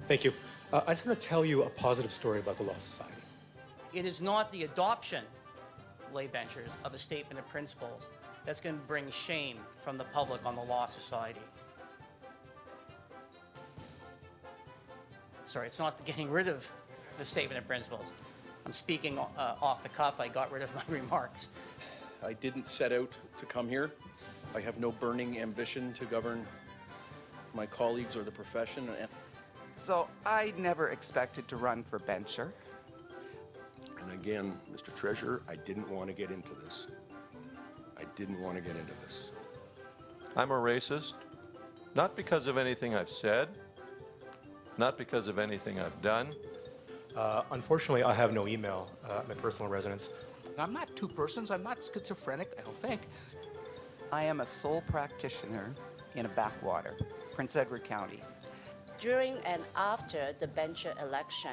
Thank you. I just want to tell you a positive story about the Law Society. It is not the adoption, lay benchers, of a statement of principles that's going to bring shame from the public on the Law Society. Sorry, it's not the getting rid of the statement of principles. I'm speaking off the cuff. I got rid of my remarks. I didn't set out to come here. I have no burning ambition to govern my colleagues or the profession. So I never expected to run for bencher. And again, Mr. Treasurer, I didn't want to get into this. I didn't want to get into this. I'm a racist, not because of anything I've said, not because of anything I've done. Unfortunately, I have no email at my personal residence. I'm not two persons. I'm not schizophrenic, I don't think. I am a sole practitioner in a backwater, Prince Edward County. During and after the bencher election,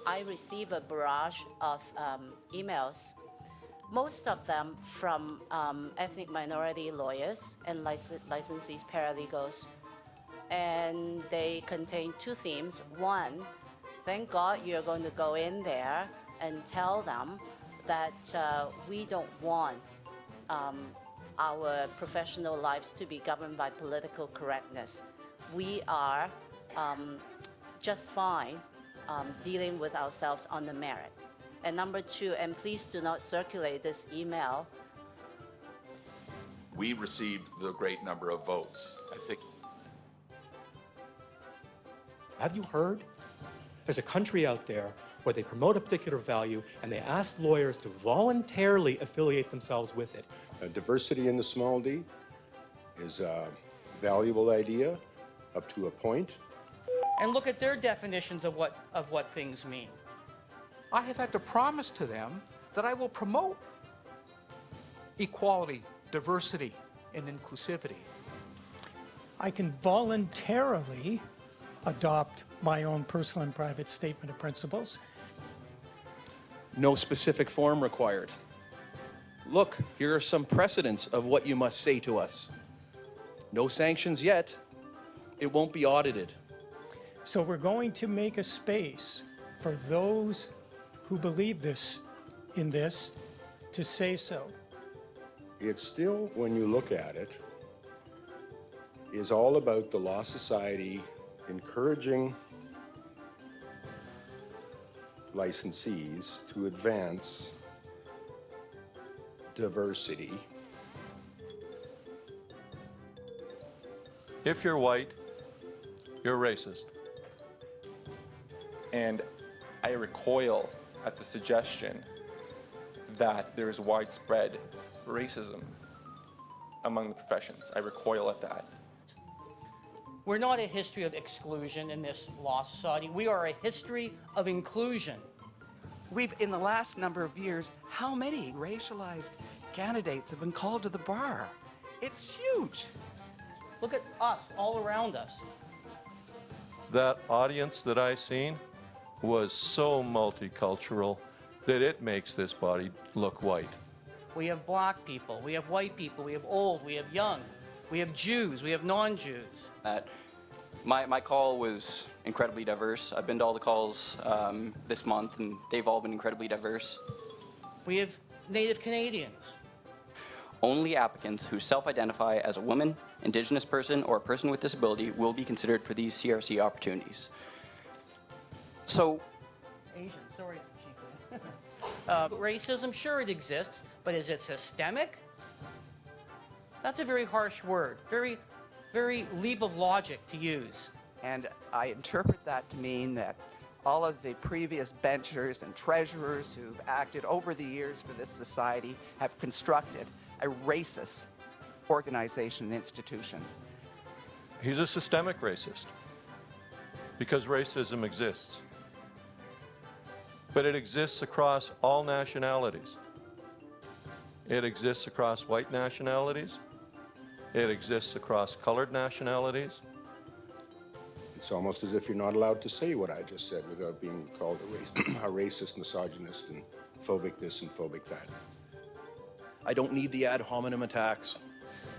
I received a barrage of emails, most of them from ethnic minority lawyers and licensees, paralegals. And they contain two themes. One, thank God you're going to go in there and tell them that we don't want our professional lives to be governed by political correctness. We are just fine dealing with ourselves on the merit. And number two, and please do not circulate this email. We received the great number of votes. I think. Have you heard? There's a country out there where they promote a particular value and they ask lawyers to voluntarily affiliate themselves with it. Diversity in the small d is a valuable idea up to a point. And look at their definitions of what things mean. I have had to promise to them that I will promote equality, diversity, and inclusivity. I can voluntarily adopt my own personal and private statement of principles. No specific form required. Look, here are some precedents of what you must say to us. No sanctions yet. It won't be audited. So we're going to make a space for those who believe in this to say so. It's still, when you look at it, is all about the Law Society encouraging licensees to advance diversity. If you're white, you're racist. And I recoil at the suggestion that there is widespread racism among the professions. I recoil at that. We're not a history of exclusion in this Law Society. We are a history of inclusion. We've, in the last number of years, how many racialized candidates have been called to the bar? It's huge. Look at us, all around us. That audience that I seen was so multicultural that it makes this body look white. We have black people, we have white people, we have old, we have young, we have Jews, we have non-Jews. My call was incredibly diverse. I've been to all the calls this month, and they've all been incredibly diverse. We have Native Canadians. Only applicants who self-identify as a woman, Indigenous person, or a person with disability will be considered for these CRC opportunities. So, Asian, sorry, Chief. Racism, sure it exists, but is it systemic? That's a very harsh word, very, very leap of logic to use. And I interpret that to mean that all of the previous benchers and treasurers who've acted over the years for this society have constructed a racist organization and institution. He's a systemic racist because racism exists. But it exists across all nationalities. It exists across white nationalities. It exists across colored nationalities. It's almost as if you're not allowed to say what I just said without being called a racist, misogynist, and phobic this and phobic that. I don't need the ad hominem attacks,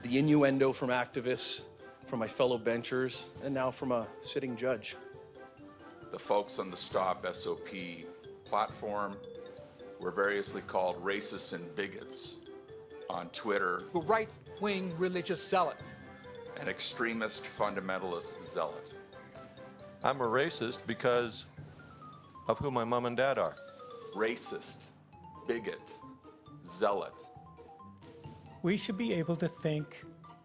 the innuendo from activists, from my fellow benchers, and now from a sitting judge. The folks on the Stop SOP platform were variously called racists and bigots on Twitter, A right-wing religious zealot. an extremist fundamentalist zealot. I'm a racist because of who my mom and dad are. Racist, bigot, zealot. We should be able to think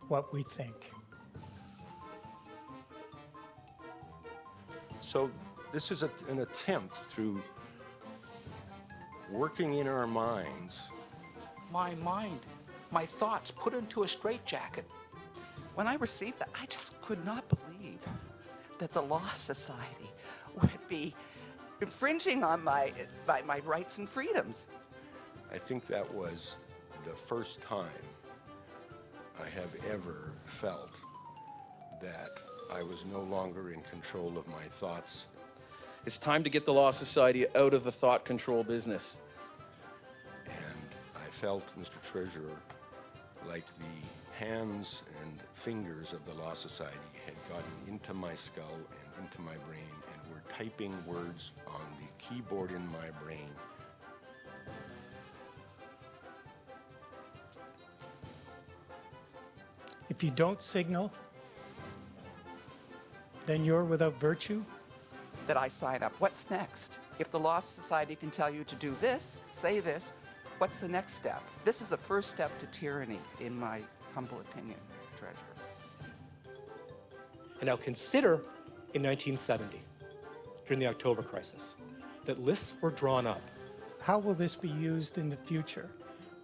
what we think. So this is an attempt through working in our minds. My mind, my thoughts put into a straitjacket. When I received that, I just could not believe that the Law Society would be infringing on my rights and freedoms. I think that was the first time I have ever felt that I was no longer in control of my thoughts. It's time to get the Law Society out of the thought control business. And I felt, Mr. Treasurer, like the hands and fingers of the Law Society had gotten into my skull and into my brain and were typing words on the keyboard in my brain. If you don't signal, then you're without virtue. That I sign up. What's next? If the Law Society can tell you to do this, say this, what's the next step? This is the first step to tyranny, in my humble opinion, Treasurer. And now consider in 1970, during the October crisis, that lists were drawn up. How will this be used in the future?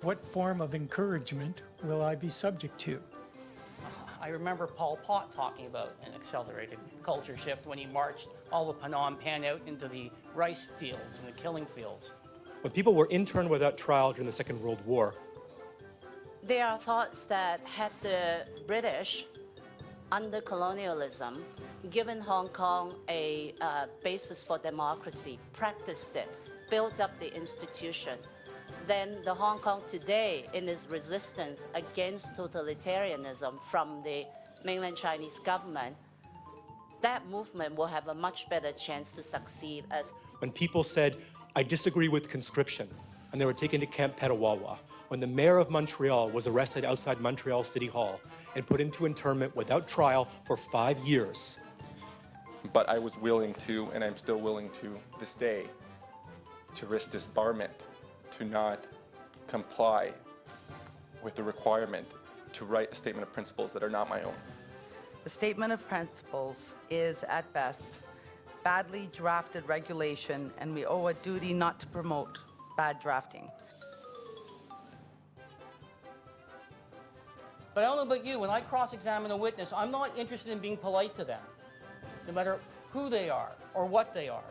What form of encouragement will I be subject to? I remember Pol Pot talking about an accelerated culture shift when he marched all of Phnom Penh out into the rice fields and the killing fields. When people were interned without trial during the Second World War, There are thoughts that had the British, under colonialism, given Hong Kong a basis for democracy, practiced it, built up the institution, then the Hong Kong today, in its resistance against totalitarianism from the mainland Chinese government, that movement will have a much better chance to succeed as when people said, I disagree with conscription, and they were taken to Camp Petawawa, when the mayor of Montreal was arrested outside Montreal City Hall and put into internment without trial for 5 years. But I was willing to, and I'm still willing to this day, to risk disbarment, to not comply with the requirement to write a statement of principles that are not my own. The statement of principles is, at best, badly drafted regulation, and we owe a duty not to promote bad drafting. But I don't know about you, when I cross-examine a witness, I'm not interested in being polite to them, no matter who they are or what they are.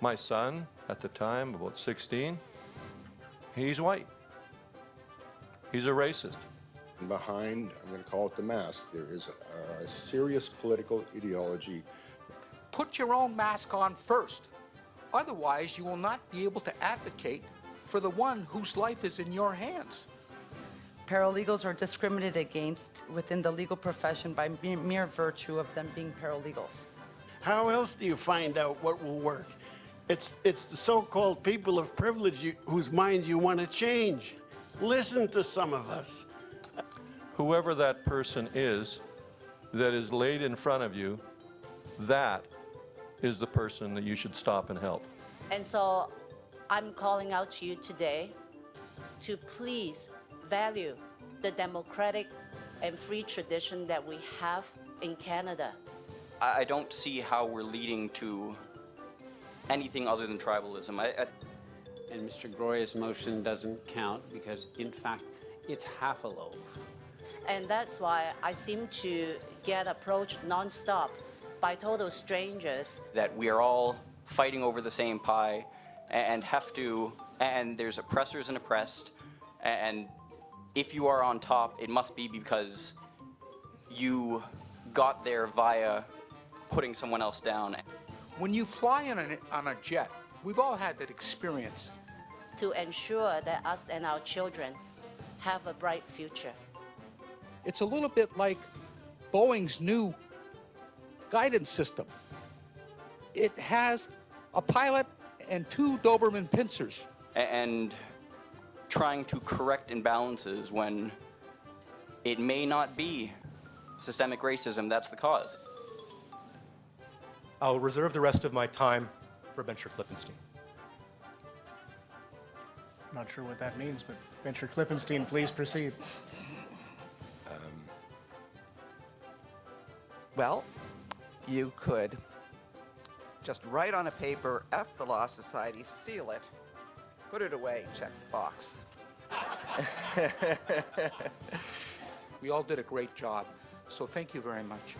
My son, at the time, about 16, he's white. He's a racist. And behind, I'm going to call it the mask, there is a serious political ideology. Put your own mask on first. Otherwise, you will not be able to advocate for the one whose life is in your hands. Paralegals are discriminated against within the legal profession by mere virtue of them being paralegals. How else do you find out what will work? It's the so-called people of privilege whose minds you want to change. Listen to some of us. Whoever that person is that is laid in front of you, that is the person that you should stop and help. And so I'm calling out to you today to please value the democratic and free tradition that we have in Canada. I don't see how we're leading to anything other than tribalism. And Mr. Groy's motion doesn't count because, in fact, it's half a loaf. And that's why I seem to get approached nonstop by total strangers. That we are all fighting over the same pie and have to, and there's oppressors and oppressed, and if you are on top, it must be because you got there via putting someone else down. When you fly on a jet, we've all had that experience. To ensure that us and our children have a bright future. It's a little bit like Boeing's new guidance system. It has a pilot and 2 Doberman pincers. And trying to correct imbalances when it may not be systemic racism that's the cause. I'll reserve the rest of my time for Bencher Klippenstein. Not sure what that means, but Bencher Klippenstein, please proceed. Well, you could just write on a paper, F the Law Society, seal it, put it away, check the box. We all did a great job, so thank you very much.